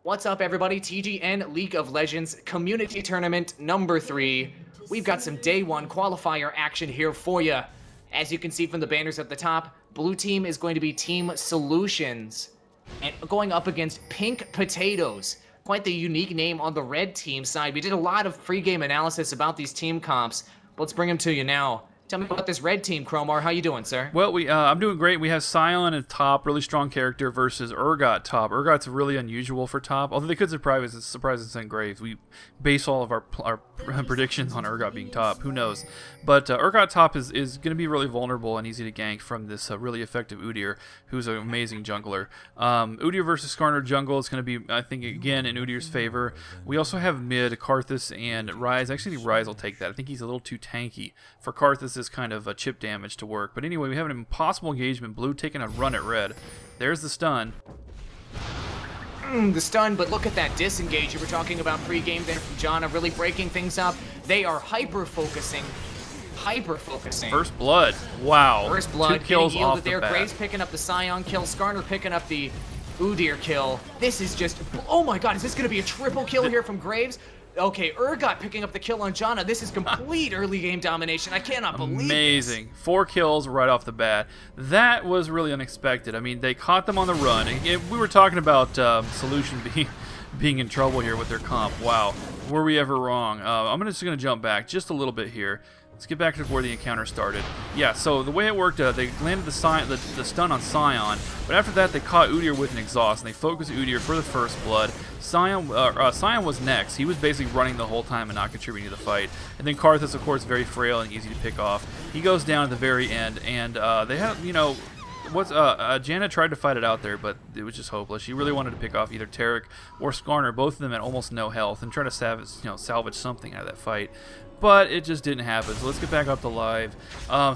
What's up, everybody? TGN League of Legends Community Tournament number 3. We've got some day 1 qualifier action here for you. As you can see from the banners at the top, blue team is going to be Team Solutions and going up against Pink Potatoes. Quite the unique name on the red team side. We did a lot of pre-game analysis about these team comps, but let's bring them to you now. Tell me about this red team, Cromar. How you doing, sir? Well, I'm doing great. We have Sion at top, really strong character, versus Urgot top. Urgot's really unusual for top, although they could surprise us in Graves. We base all of our predictions on Urgot being top. Who knows? But Urgot top is going to be really vulnerable and easy to gank from this really effective Udyr, who's an amazing jungler. Udyr versus Skarner jungle is going to be, I think, again, in Udyr's favor. We also have mid, Karthus and Ryze. Actually, Ryze will take that. I think he's a little too tanky for Karthus' kind of chip damage to work. But anyway, we have an impossible engagement. Blue taking a run at red. There's the stun. The stun, but look at that disengage you were talking about pre-game there from Janna, really breaking things up. They are hyper-focusing. First blood. Wow. First blood. 2 kills yielded off the there. bat. Graves picking up the Sion kill. Skarner picking up the Udyr kill. This is just... Oh my god, is this going to be a triple kill here from Graves? Okay, Urgot picking up the kill on Janna. This is complete early game domination. I cannot believe Amazing. this. 4 kills right off the bat. That was really unexpected. I mean, they caught them on the run. We were talking about Solution being in trouble here with their comp. Wow. Were we ever wrong? I'm just going to jump back just a little bit here. Let's get back to where the encounter started. Yeah, so the way it worked, they landed the stun on Sion, but after that they caught Udyr with an exhaust, and they focused Udyr for the first blood. Sion was next. He was basically running the whole time and not contributing to the fight. And then Karthus, of course, very frail and easy to pick off. He goes down at the very end, and they had, you know, Janna tried to fight it out there, but it was just hopeless. She really wanted to pick off either Taric or Skarner, both of them at almost no health, and try to salvage something out of that fight. But it just didn't happen. So let's get back up to live.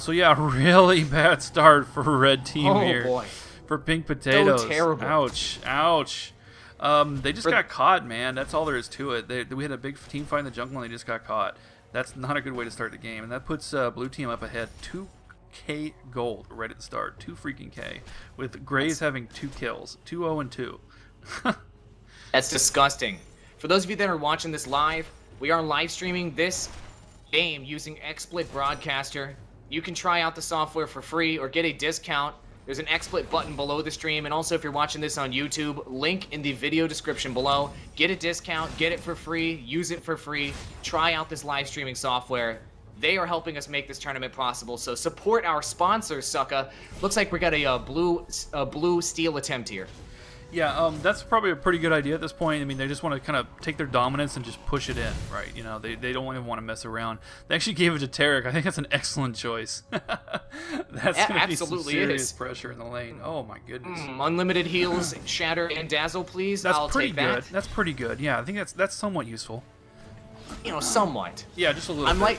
So yeah, really bad start for red team here. Oh boy. For Pink Potatoes. So terrible. Ouch. Ouch. They just got caught, man. That's all there is to it. We had a big team fight in the jungle and they just got caught. That's not a good way to start the game. And that puts blue team up ahead 2K gold right at the start. 2 freaking K. With Graves having 2 kills. 2-0 and 2. That's disgusting. For those of you that are watching this live, we are live streaming this game using XSplit Broadcaster. You can try out the software for free or get a discount. There's an XSplit button below the stream, and also if you're watching this on YouTube, link in the video description below. Get a discount, get it for free, use it for free, try out this live streaming software. They are helping us make this tournament possible, so support our sponsors, sucka. Looks like we got a blue steel attempt here. Yeah, that's probably a pretty good idea at this point. I mean, they just want to kind of take their dominance and just push it in, right? You know, they don't even want to mess around. They actually gave it to Taric. I think that's an excellent choice. That's going to be some serious pressure in the lane. Oh, my goodness. Unlimited heals, shatter, and dazzle, please. That's I'll pretty take good. that. That's pretty good. Yeah, I think that's somewhat useful. You know, somewhat. Yeah, just a little bit.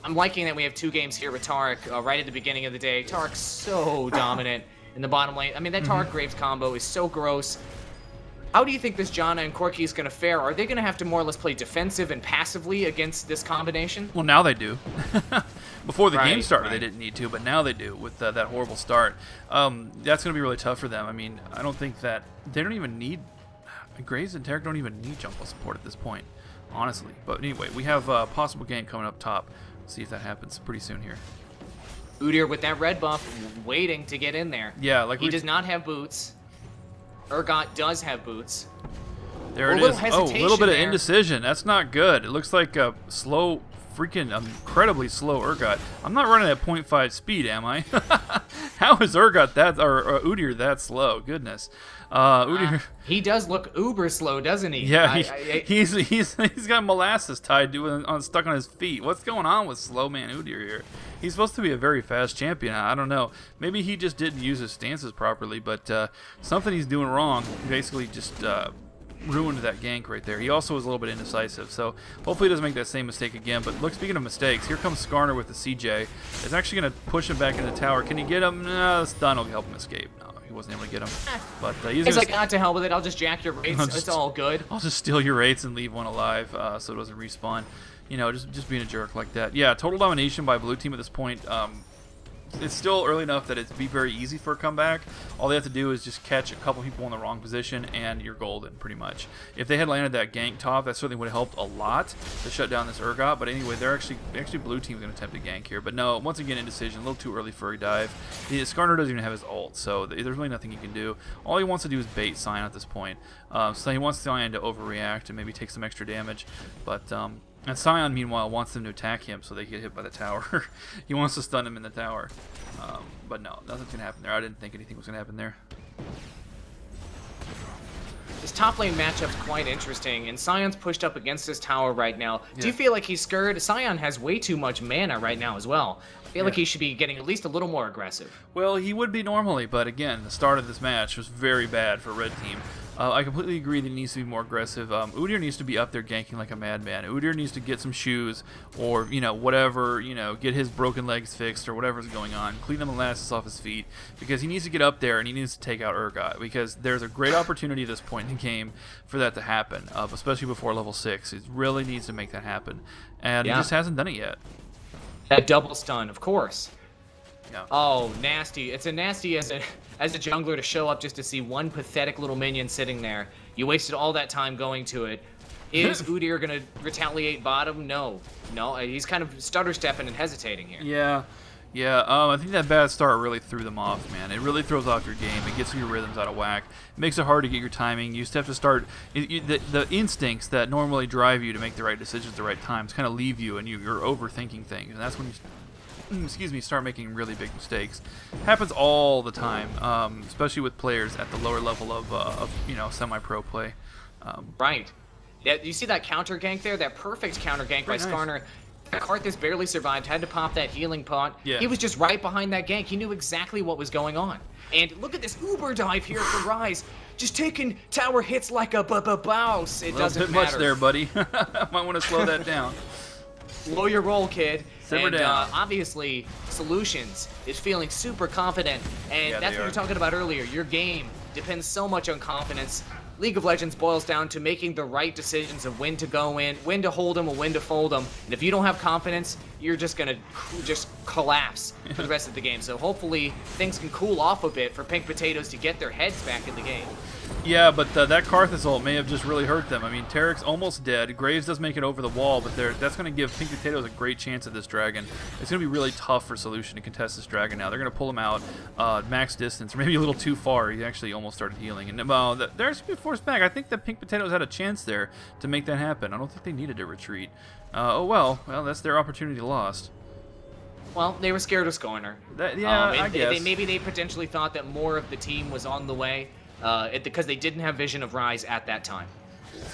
I'm liking that we have 2 games here with Taric right at the beginning of the day. Taric's so dominant in the bottom lane. I mean, that Taric Graves combo is so gross. How do you think this Janna and Corki is going to fare? Are they going to have to more or less play defensive and passively against this combination? Well, now they do. Before the game started, they didn't need to, but now they do with that horrible start. That's going to be really tough for them. I mean, I don't think that they don't even need Graves and Taric don't even need jungle support at this point, honestly. But anyway, we have a possible game coming up top. Let's see if that happens pretty soon here. Udyr with that red buff, waiting to get in there. Yeah, like he does not have boots. Urgot does have boots. There it is. Oh, a little bit of indecision. That's not good. It looks like a slow, freaking incredibly slow Urgot. I'm not running at 0.5 speed, am I? How is Urgot that, or Udyr that slow? Goodness. Udyr. He does look uber slow, doesn't he? Yeah, he's got molasses tied to stuck on his feet. What's going on with slow man Udyr here? He's supposed to be a very fast champion. I don't know. Maybe he just didn't use his stances properly, but something he's doing wrong. Basically, just ruined that gank right there. He also was a little bit indecisive, so hopefully he doesn't make that same mistake again. But look, speaking of mistakes, here comes Skarner with the CJ. It's actually going to push him back in the tower. Can he get him? No, the stun will help him escape. No, he wasn't able to get him. But he's like, not to hell with it. I'll just jack your rates. It's all good. I'll just steal your rates and leave one alive so it doesn't respawn. You know, just being a jerk like that. Yeah, total domination by blue team at this point. it's still early enough that it'd be very easy for a comeback. All they have to do is just catch a couple people in the wrong position, and you're golden, pretty much. If they had landed that gank top, that certainly would have helped a lot to shut down this Urgot. But anyway, they're actually blue team's going to attempt a gank here. But no, once again, indecision, a little too early for a dive. Skarner doesn't even have his ult, so there's really nothing he can do. All he wants to do is bait Sion at this point. So he wants Sion to overreact and maybe take some extra damage. But and Sion, meanwhile, wants them to attack him so they get hit by the tower. He wants to stun him in the tower. But no, nothing's going to happen there. I didn't think anything was going to happen there. This top lane matchup's quite interesting, and Sion's pushed up against this tower right now. Yeah. Do you feel like he's scared? Sion has way too much mana right now as well. I feel like he should be getting at least a little more aggressive. Well, he would be normally, but again, the start of this match was very bad for Red Team. I completely agree that he needs to be more aggressive. Udyr needs to be up there ganking like a madman. Udyr needs to get some shoes or, whatever, get his broken legs fixed or whatever's going on. Clean the molasses off his feet because he needs to get up there and he needs to take out Urgot because there's a great opportunity at this point in the game for that to happen, especially before level 6. He really needs to make that happen, and he just hasn't done it yet. That double stun, of course. Yeah. Oh, nasty. It's a nasty as a jungler to show up just to see one pathetic little minion sitting there. You wasted all that time going to it. Is Udyr going to retaliate bottom? No. No, he's kind of stutter-stepping and hesitating here. Yeah. I think that bad start really threw them off, man. It really throws off your game. It gets your rhythms out of whack. It makes it hard to get your timing. You just have to start... The instincts that normally drive you to make the right decisions at the right times kind of leave you, and you're overthinking things. And that's when you... start making really big mistakes. Happens all the time, especially with players at the lower level of semi-pro play. Right. Yeah, you see that counter gank there? That perfect counter gank by Skarner. Karthus barely survived, had to pop that healing pot. Yeah. He was just right behind that gank. He knew exactly what was going on. And look at this uber dive here for Ryze. Just taking tower hits like a bouse. It doesn't matter. Much there, buddy. Might want to slow that down. Slow your roll, kid. Simmer down. Obviously, Solutions is feeling super confident, and that's what you were talking about earlier. Your game depends so much on confidence. League of Legends boils down to making the right decisions of when to go in, when to hold them, or when to fold them. And if you don't have confidence, you're just going to collapse for the rest of the game. So hopefully things can cool off a bit for Pink Potatoes to get their heads back in the game. Yeah, but that Karthus ult may have just really hurt them. I mean, Tarek's almost dead. Graves does make it over the wall, but that's going to give Pink Potatoes a great chance at this dragon. It's going to be really tough for Solution to contest this dragon now. They're going to pull him out max distance, or maybe a little too far. He actually almost started healing. And they're actually being forced back. I think that Pink Potatoes had a chance there to make that happen. I don't think they needed to retreat. Well, that's their opportunity lost. Well, they were scared of Skarner. I guess. Maybe they potentially thought that more of the team was on the way. Because they didn't have vision of Ryze at that time.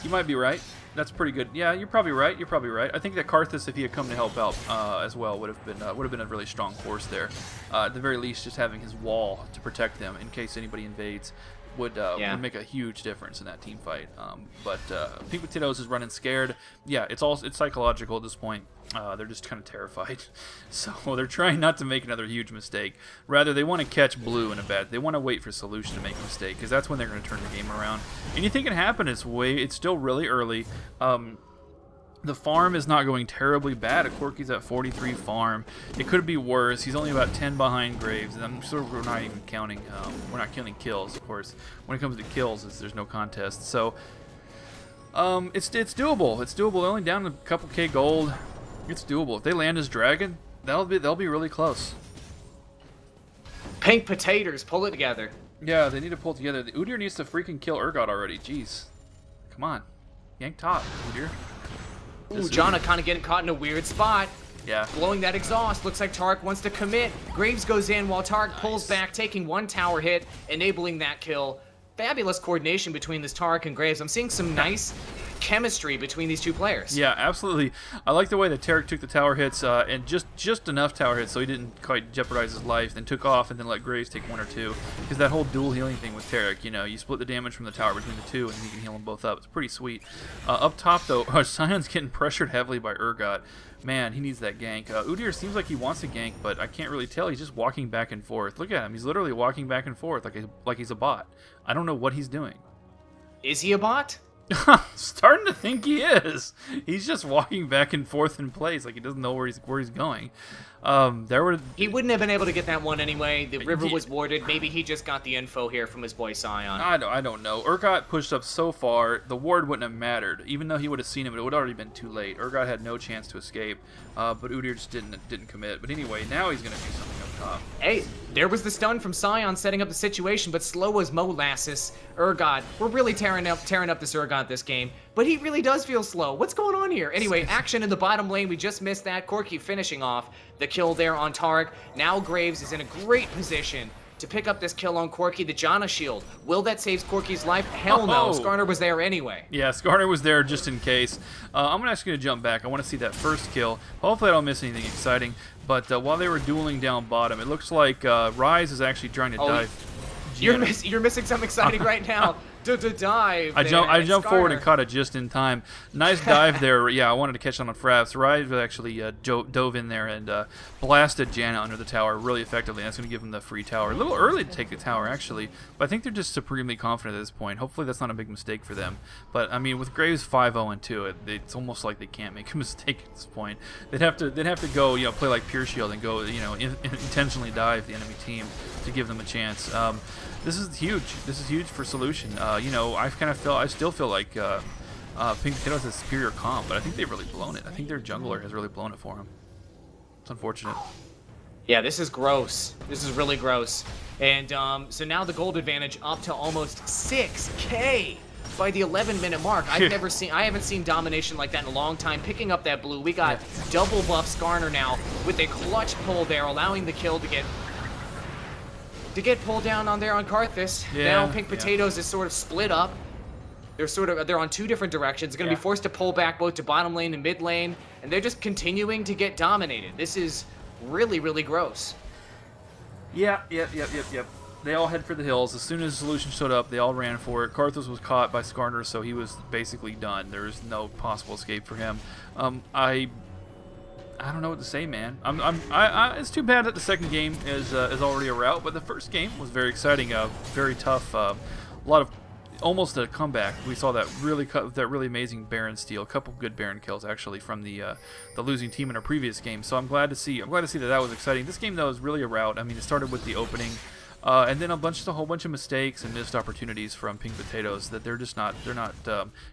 You might be right. That's pretty good. Yeah, you're probably right. I think that Karthus, if he had come to help out as well, would have been a really strong force there. At the very least, just having his wall to protect them in case anybody invades would make a huge difference in that team fight. But Pink Potatoes is running scared. Yeah, it's psychological at this point. They're just kind of terrified. So they're trying not to make another huge mistake. Rather, they want to catch blue in a bad. They want to wait for Solution to make a mistake because that's when they're going to turn the game around. Anything can happen. It's still really early. The farm is not going terribly bad. Corky's at 43 farm. It could be worse. He's only about 10 behind Graves, and I'm sure we're not even counting. We're not counting kills, of course. When it comes to kills, there's no contest. So it's doable. It's doable. They're only down a couple K gold. It's doable. If they land as dragon, they'll be really close. Pink Potatoes, pull it together. Yeah, they need to pull together. The Udyr needs to freaking kill Urgot already. Jeez, come on, yank top, Udyr. Ooh, Janna kind of getting caught in a weird spot. Yeah. Blowing that exhaust. Looks like Tarek wants to commit. Graves goes in while Tarek pulls back, taking one tower hit, enabling that kill. Fabulous coordination between this Tarek and Graves. I'm seeing some nice chemistry between these two players. Yeah, absolutely. I like the way that Tarek took the tower hits and just enough tower hits so he didn't quite jeopardize his life, then took off and then let Graves take one or two. Because that whole dual healing thing with Tarek, you split the damage from the tower between the two and you can heal them both up. It's pretty sweet. Up top, though, Sion's getting pressured heavily by Urgot. Man, he needs that gank. Udyr seems like he wants to gank, but I can't really tell. He's just walking back and forth. Look at him. He's literally walking back and forth like he's a bot. I don't know what he's doing. Is he a bot? Starting to think he is. He's just walking back and forth in place like he doesn't know where he's going. He wouldn't have been able to get that one anyway. The river was warded. Maybe he just got the info here from his boy Scion. I don't know. Urgot pushed up so far, the ward wouldn't have mattered. Even though he would have seen him, it would have already been too late. Urgot had no chance to escape, but Udyr just didn't commit. But anyway, now he's going to do something up top. Hey, there was the stun from Scion setting up the situation, but slow as molasses. Urgot, we're really tearing up this Urgot this game, but he really does feel slow. What's going on here? Anyway, action in the bottom lane. We just missed that. Corki finishing off the kill there on Tarek. Now Graves is in a great position to pick up this kill on Corki, the Janna shield. Will that save Corki's life? Hell no. Skarner was there anyway. Yeah, Skarner was there just in case. I'm actually going to jump back. I want to see that first kill. Hopefully I don't miss anything exciting. But while they were dueling down bottom, it looks like Ryze is actually trying to dive. You're missing something exciting right now. Dive. I jumped forward and caught it just in time. Nice dive there. Yeah, I wanted to catch on Fraps. Ryze actually dove in there and blasted Janna under the tower really effectively. That's going to give him the free tower. A little early to take the tower, actually, but I think they're just supremely confident at this point. Hopefully that's not a big mistake for them. But I mean, with Graves 5-0-2, it's almost like they can't make a mistake at this point. They'd have to go, play like Pure Shield and go, intentionally dive the enemy team to give them a chance. This is huge. This is huge for Solution. I still feel like Pink Potatoes has superior comp, but I think they've really blown it. I think their jungler has really blown it for him. It's unfortunate. Yeah, this is gross. This is really gross. And so now the gold advantage up to almost 6K by the 11-minute mark. I haven't seen domination like that in a long time. Picking up that blue, we got double buff Skarner now with a clutch pull there, allowing the kill to get pulled down on there on Karthus. Now Pink Potatoes is sort of split up. They're on two different directions. Going to be forced to pull back both to bottom lane and mid lane, and they're just continuing to get dominated. This is really, really gross. Yep. They all head for the hills. As soon as Solution showed up, they all ran for it. Karthus was caught by Skarner, so he was basically done. There's no possible escape for him. I don't know what to say, man. It's too bad that the second game is already a rout, but the first game was very exciting, very tough. A lot of almost a comeback. We saw that really amazing Baron steal, a couple good Baron kills actually from the losing team in our previous game. So I'm glad to see that was exciting. This game though is really a rout. I mean, it started with the opening. And then a whole bunch of mistakes and missed opportunities from Pink Potatoes that they're not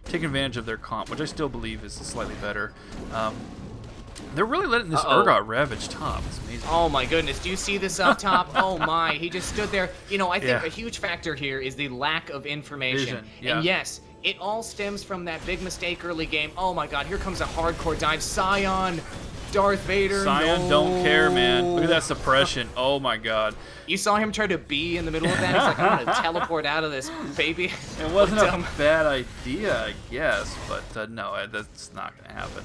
taking advantage of their comp, which I still believe is slightly better. They're really letting this Urgot ravage top. It's amazing. Oh my goodness. Do you see this up top? Oh my. He just stood there. I think a huge factor here is the lack of information. And yes, it all stems from that big mistake early game. Oh my god, here comes a hardcore dive. Scion, Darth Vader. Scion don't care, man. Look at that suppression. Oh my god. You saw him try to be in the middle of that? He's like, I'm going to teleport out of this, baby. It wasn't a bad idea, I guess, but no, that's not going to happen.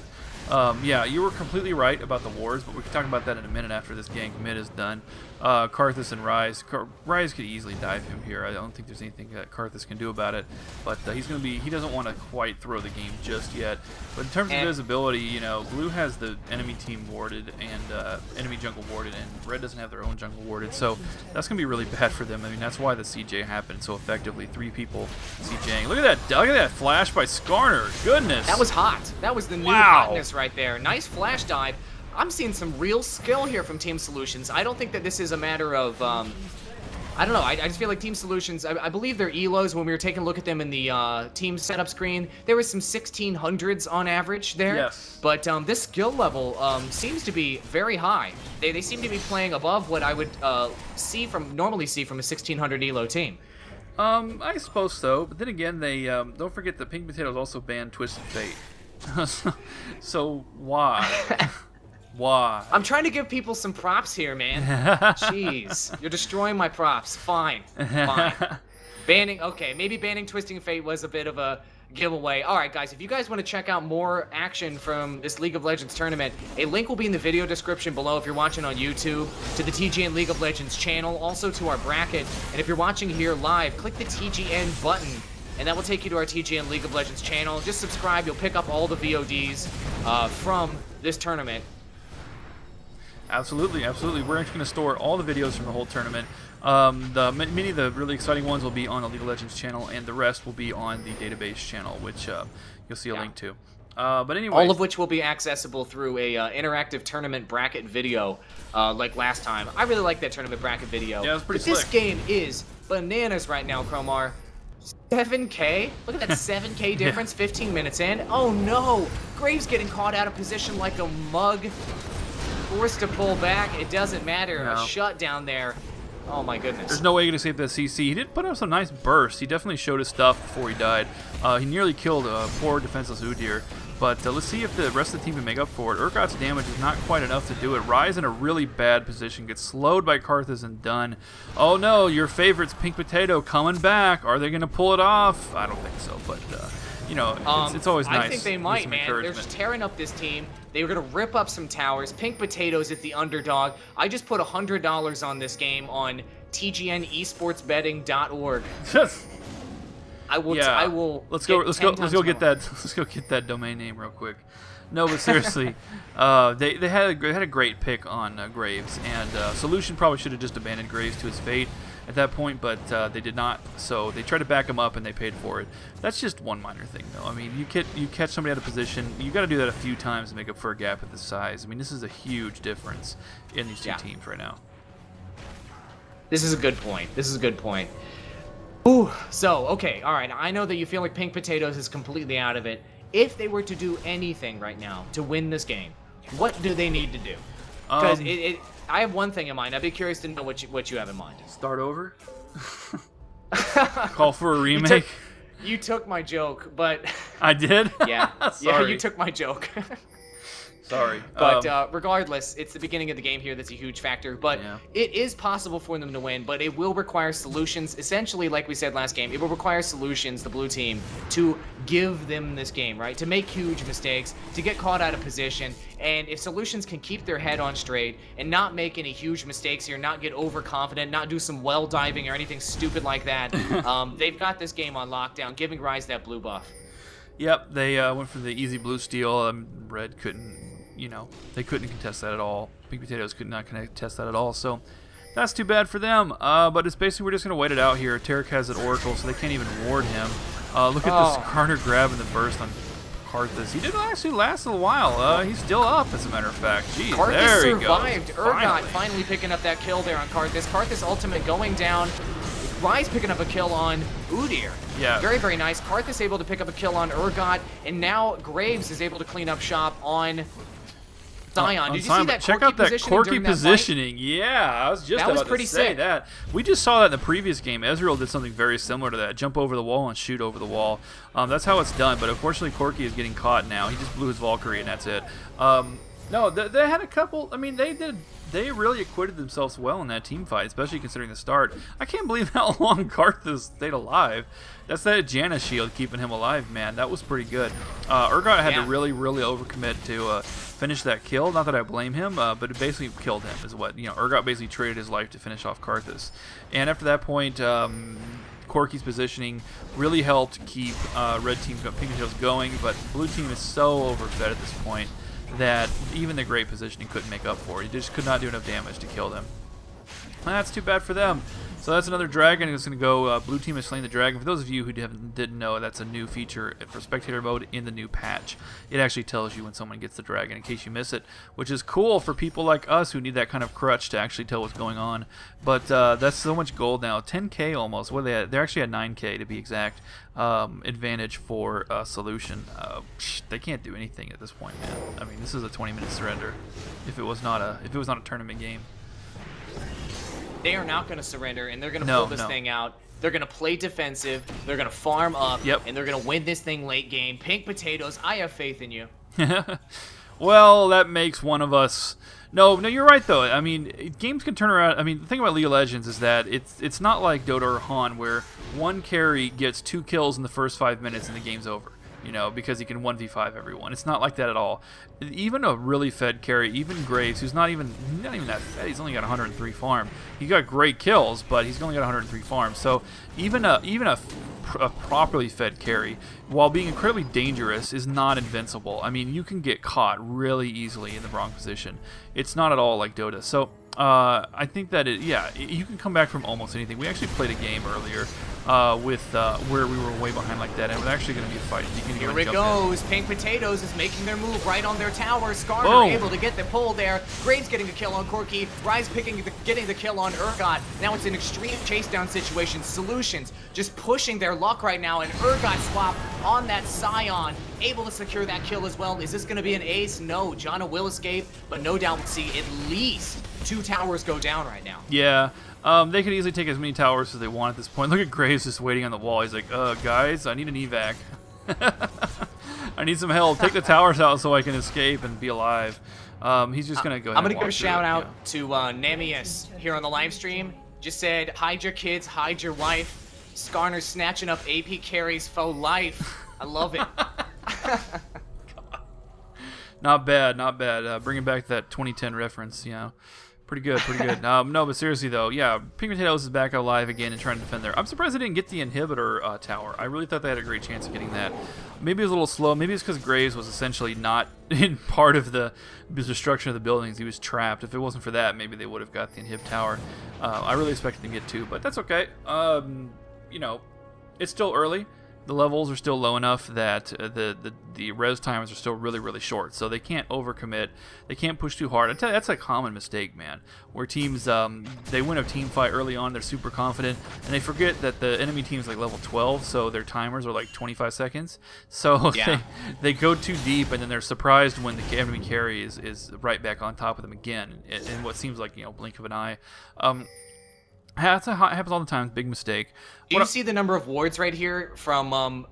Yeah, you were completely right about the wars, but we can talk about that in a minute after this gank mid is done. Karthus and Ryze. Ryze could easily dive him here. I don't think there's anything that Karthus can do about it, but he doesn't want to quite throw the game just yet. But in terms of visibility, Blue has the enemy team warded and enemy jungle warded, and Red doesn't have their own jungle warded, so that's going to be really bad for them. I mean, that's why the CJ happened so effectively. 3 people CJing. Look at that flash by Skarner. Goodness. That was hot. That was the new hotness right there. Nice flash dive. I'm seeing some real skill here from Team Solutions. I don't think that this is a matter of, I don't know. I just feel like Team Solutions, I believe their ELOs, when we were taking a look at them in the team setup screen, there was some 1600s on average there. Yes. But this skill level seems to be very high. They seem to be playing above what I would normally see from a 1600 ELO team. I suppose so. But then again, they don't forget that Pink Potatoes also banned Twisted Fate. So why? Why? I'm trying to give people some props here, man. Jeez, you're destroying my props. Fine. Maybe banning Twisting Fate was a bit of a giveaway. All right, guys, if you guys want to check out more action from this League of Legends tournament, a link will be in the video description below if you're watching on YouTube, to the TGN League of Legends channel, also to our bracket. And if you're watching here live, click the TGN button, and that will take you to our TGN League of Legends channel. Just subscribe. You'll pick up all the VODs from this tournament. Absolutely, absolutely. We're actually going to store all the videos from the whole tournament. Many of the really exciting ones will be on the League of Legends channel, and the rest will be on the database channel, which you'll see a link to. But anyway, all of which will be accessible through a interactive tournament bracket video, like last time. I really like that tournament bracket video. Yeah, it was pretty but slick. This game is bananas right now, Cromar. 7K? Look at that 7K difference, 15 minutes in. Oh no! Graves getting caught out of position like a mug. Forced to pull back. It doesn't matter. No. A shutdown there. Oh my goodness. There's no way you're going to escape that CC. He did put up some nice bursts. He definitely showed his stuff before he died. He nearly killed poor defenseless Udyr. But let's see if the rest of the team can make up for it. Urgot's damage is not quite enough to do it. Rise in a really bad position. Gets slowed by Karthus and done. Oh no, your favorites, Pink Potato, coming back. Are they going to pull it off? I don't think so, but you know, it's always nice. I think they might, man. They're just tearing up this team. They were going to rip up some towers. Pink Potatoes is the underdog. I just put $100 on this game on tgnesportsbetting.org. I will. Yeah. I will. Let's go get that domain name real quick. No, but seriously, they had a great pick on Graves, and Solution probably should have just abandoned Graves to his fate at that point, but they did not. So they tried to back him up, and they paid for it. That's just one minor thing, though. I mean, you catch somebody out of position. You got to do that a few times to make up for a gap at this size. I mean, this is a huge difference in these two teams right now. This is a good point. This is a good point. Ooh, so, okay, all right. I know that you feel like Pink Potatoes is completely out of it. If they were to do anything right now to win this game, what do they need to do? Because I have one thing in mind. I'd be curious to know what you have in mind. Start over? Call for a remake? You took my joke, but... I did? Yeah. Yeah, you took my joke. Sorry. But regardless, it's the beginning of the game here that's a huge factor. But it is possible for them to win, but it will require Solutions. Essentially, like we said last game, it will require Solutions, the blue team, to give them this game, right? To make huge mistakes, to get caught out of position. And if Solutions can keep their head on straight and not make any huge mistakes here, not get overconfident, not do some well diving or anything stupid like that, they've got this game on lockdown, giving Rise that blue buff. Yep, they went for the easy blue steal. Red couldn't, they couldn't contest that at all. Pink Potatoes could not contest that at all. So that's too bad for them. But it's basically we're just gonna wait it out here. Tarek has an Oracle, so they can't even ward him. Look at this Carter grab and the burst on Karthus. He didn't actually last a while. He's still up, as a matter of fact. Jeez, Karthus there he survived. goes. Urgot finally picking up that kill there on Karthus. Karthus ultimate going down. Rise picking up a kill on Udyr. Yeah. Very, very nice. Karthus able to pick up a kill on Urgot, and now Graves is able to clean up shop on Zion. Did you see that? Check out that quirky positioning. Yeah, I was just about to say that. We just saw that in the previous game. Ezreal did something very similar to that. Jump over the wall and shoot over the wall. That's how it's done, but unfortunately Corki is getting caught now. He just blew his Valkyrie and that's it. No, they had a couple. I mean, they really acquitted themselves well in that team fight, especially considering the start. I can't believe how long Karthus stayed alive. That's that Janna shield keeping him alive, man. That was pretty good. Urgot had to really, really overcommit to finish that kill. Not that I blame him, but it basically killed him is what, Urgot basically traded his life to finish off Karthus. And after that point, Corki's positioning really helped keep red team Pink Potatoes going, but blue team is so overfed at this point that even the great positioning couldn't make up for it. He just could not do enough damage to kill them. That's too bad for them. So that's another dragon. It's going to go, blue team has slain the dragon. For those of you who didn't know, that's a new feature for spectator mode in the new patch. It actually tells you when someone gets the dragon in case you miss it, which is cool for people like us who need that kind of crutch to actually tell what's going on. But that's so much gold now. 10k almost. What are they at? They're actually at 9k to be exact. Advantage for Solution. They can't do anything at this point, man. I mean, this is a 20-minute surrender. If it was not a tournament game. They are not going to surrender, and they're going to pull this thing out. They're going to play defensive. They're going to farm up, and they're going to win this thing late game. Pink Potatoes, I have faith in you. Well, that makes one of us. No, you're right though. I mean, games can turn around. I mean, the thing about League of Legends is that it's not like Dota or Han where one carry gets 2 kills in the first 5 minutes and the game's over. you know, because he can 1v5 everyone. It's not like that at all. Even a really fed carry, even Graves, who's not even that fed, he's only got 103 farm. He got great kills, but he's only got 103 farm. So even a properly fed carry, while being incredibly dangerous, is not invincible. I mean, you can get caught really easily in the wrong position. It's not at all like Dota. So I think that you can come back from almost anything. We actually played a game earlier with where we were way behind like that, and it was actually going to be a fight. Here it goes. Pink Potatoes is making their move right on their tower. Skarner able to get the pull there. Graves getting a kill on Corky. Rise getting the kill on Urgot. Now it's an extreme chase down situation. Solutions just pushing their luck right now, and Urgot swap on that Scion, able to secure that kill as well. Is this going to be an ace? No. Janna will escape, but no doubt we'll see at least 2 towers go down right now. Yeah. They could easily take as many towers as they want at this point. Look at Graves just waiting on the wall. He's like, guys, I need an evac. I need some help. Take the towers out so I can escape and be alive. He's just going to go ahead I'm going and to give a shout out to Nemius here on the live stream. Just said, hide your kids, hide your wife. Skarner snatching up AP carries faux life. I love it. Not bad, not bad. Bringing back that 2010 reference, you know. Pretty good, pretty good. No, but seriously though, yeah, Pink Potatoes is back alive again and trying to defend there. I'm surprised they didn't get the inhibitor tower. I really thought they had a great chance of getting that. Maybe it was a little slow. Maybe it's because Graves was essentially not in part of the destruction of the buildings. He was trapped. If it wasn't for that, maybe they would have got the inhib tower. I really expected them to get 2, but that's okay. You know, it's still early. The levels are still low enough that the res times are still really, really short, so they can't overcommit. They can't push too hard. I tell you, that's a common mistake, man. Where teams they win a team fight early on, they're super confident, and they forget that the enemy team is like level 12, so their timers are like 25 seconds. So yeah. they go too deep, and then they're surprised when the enemy carry is right back on top of them again in what seems like, you know, blink of an eye. Happens all the time. Big mistake. Do you see the number of wards right here from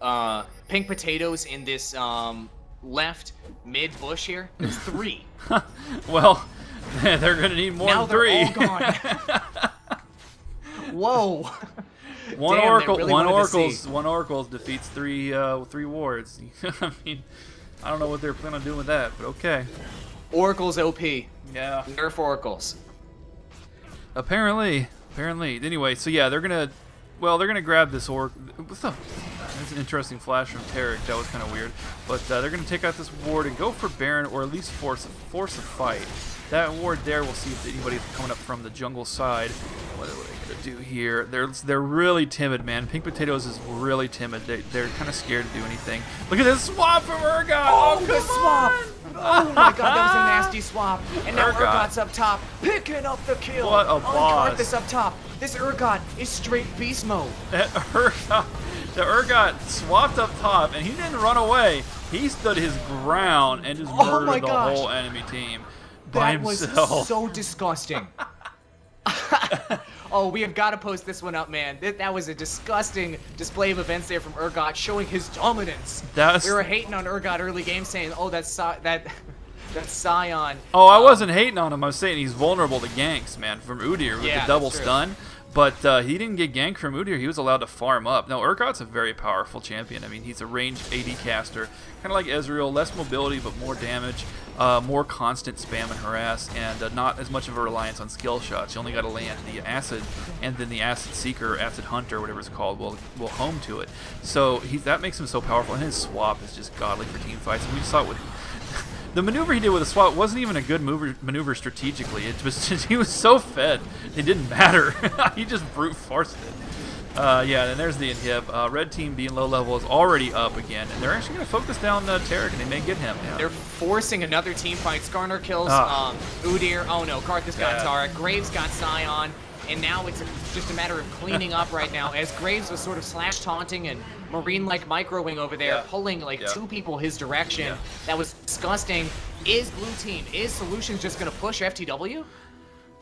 Pink Potatoes in this left mid bush here? There's 3. Well, they're gonna need more now than 3. All gone. Whoa. One Damn, oracle. really One oracles defeats 3 wards. I mean, I don't know what they're planning on doing with that, but okay. Oracles OP. Yeah. Nerf oracles. Apparently. Anyway, so yeah, they're gonna grab this orc. What's the? That's an interesting flash from Tarek. That was kind of weird. But they're gonna take out this ward and go for Baron, or at least force a fight. That ward there, we'll see if anybody's coming up from the jungle side. What are they gonna do here? They're really timid, man. Pink Potatoes is really timid. They're kind of scared to do anything. Look at this swap from Urgot. Oh, good swap. Oh my god, that was a nasty swap. And now Urgot's up top, picking up the kill. What a boss. This up top. This Urgot is straight beast mode. The Urgot swapped up top, and he didn't run away. He stood his ground and just murdered the whole enemy team by himself. That was so disgusting. Oh, we have got to post this one up, man. That was a disgusting display of events there from Urgot, showing his dominance. We were hating on Urgot early game, saying, "Oh, that's Scion." Oh, I wasn't hating on him. I was saying he's vulnerable to ganks, man, from Udyr with the double stun. But he didn't get ganked from Udyr. He was allowed to farm up. Now, Urgot's a very powerful champion. I mean, he's a ranged AD caster, kind of like Ezreal, less mobility but more damage, more constant spam and harass, and not as much of a reliance on skill shots. You only got to land the Acid, and then the Acid Seeker, Acid Hunter, whatever it's called, will home to it. So that makes him so powerful, and his swap is just godly for team fights. And we saw it with... The maneuver he did with the swap wasn't even a good maneuver strategically. It was just, he was so fed, it didn't matter. He just brute forced it. Yeah, and there's the inhib. Red team being low level is already up again, and they're actually going to focus down Tarek, and they may get him. Yeah. They're forcing another team fight. Skarner kills Udyr. Oh no, Karthus got Tarek. Graves got Scion. And now it's just a matter of cleaning up right now, as Graves was sort of slash taunting and Marine-like microwing over there, pulling like 2 people his direction. That was disgusting. Is Blue Team, is Solutions just going to push FTW?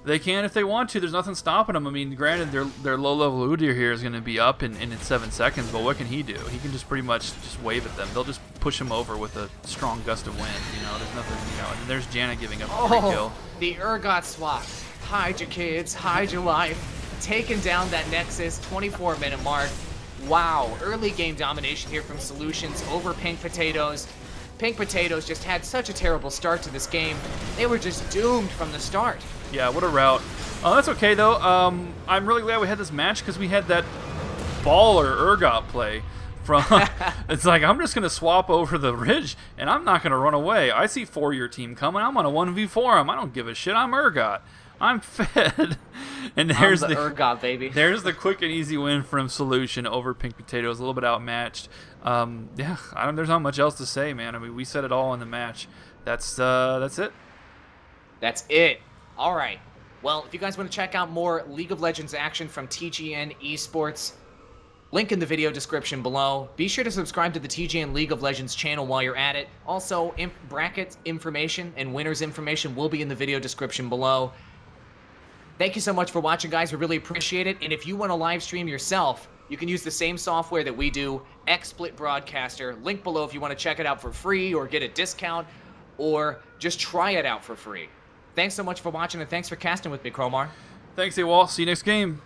They can if they want to. There's nothing stopping them. I mean, granted, their low-level Udyr here is going to be up in 7 seconds, but what can he do? He can just pretty much just wave at them. They'll just push him over with a strong gust of wind. You know, there's nothing. You know, and there's Janna giving up a free kill. The Urgot swap. Hide your kids, hide your life. Taking down that Nexus, 24-minute mark. Wow, early game domination here from Solutions over Pink Potatoes. Pink Potatoes just had such a terrible start to this game. They were just doomed from the start. Yeah, what a rout. That's okay, though. I'm really glad we had this match because we had that baller Urgot play. From It's like, I'm just going to swap over the ridge, and I'm not going to run away. I see 4-year team coming. I'm going to 1v4 him. I don't give a shit. I'm Urgot. I'm fed. And there's the Urgot, baby. There's the quick and easy win from Solution over Pink Potatoes. A little bit outmatched. Yeah, there's not much else to say, man. I mean, we said it all in the match. That's it. That's it. All right. Well, if you guys want to check out more League of Legends action from TGN Esports, link in the video description below. Be sure to subscribe to the TGN League of Legends channel while you're at it. Also, bracket information and winners information will be in the video description below. Thank you so much for watching, guys. We really appreciate it. And if you want to live stream yourself, you can use the same software that we do, XSplit Broadcaster. Link below if you want to check it out for free or get a discount or just try it out for free. Thanks so much for watching, and thanks for casting with me, Cromar. Thanks, Awall. See you next game.